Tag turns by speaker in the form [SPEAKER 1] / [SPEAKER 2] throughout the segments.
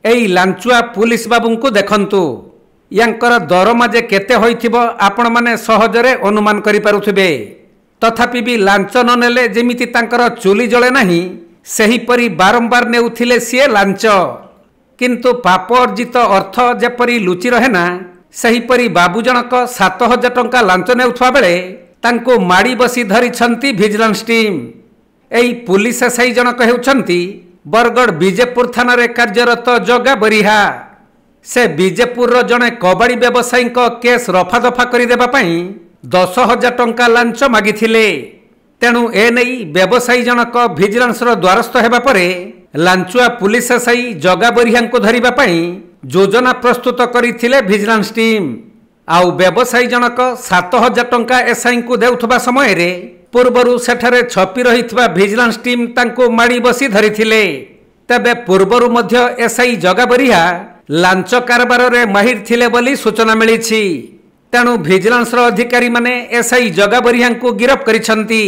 [SPEAKER 1] एई लांचुआ police बाबू को देखंतु यांकर दरमा जे केते होइथिबो आपण माने सहजरे अनुमान करि पारुथिबे। तथापि भी लांच न नेले जेमिति तांकर चुली जळे नाही सही परी बारंबार नेउथिले सिए लांच। किंतु पाप अर्जित अर्थ जेपरी लुचि रहे ना सही परी बाबू जनक 7,000 टंका लांच नेउथवा बेले तांको माड़ी बसी धरिछंती विजिलेंस टीम। एई पुलिस एसआई जनक हेउछंती बरगढ़ बीजेपुर थाना रे कार्यरत जगा बरिहा। से बीजेपुर जड़े कबाड़ी व्यवसायी केस रफा दफा करदेवा 10,000 टंका लांच मागिथिले। तेणु एनेई व्यवसायी जनक विजिलेंस द्वारस्थ हेबा परे लांचुआ पुलिस एसआई जगा बरिहा को धरिबा पई योजना प्रस्तुत करिथिले विजिलेंस टीम। आउ व्यवसायी जनक 7,000 टंका एसआई को देउथबा समय रे पूर्वरु सेठारे छपी रहितबा विजिलेंस टीम तांको माड़ी बसी धरिथिले। तबे पूर्वरु मध्य एसआई जगा बरिहा लांच कारबार रे माहिर थिले बोली सूचना मिलिछि। तेणु विजिलेंस अधिकारी माने एसआई जगा बरिहा को गिरफ्त करिसंती।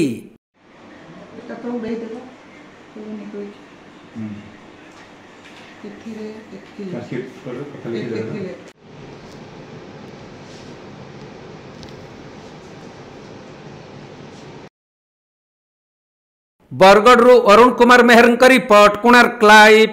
[SPEAKER 1] बरगढ़ अरुण कुमार मेहर रिपोर्ट, कोणार्क लाइव।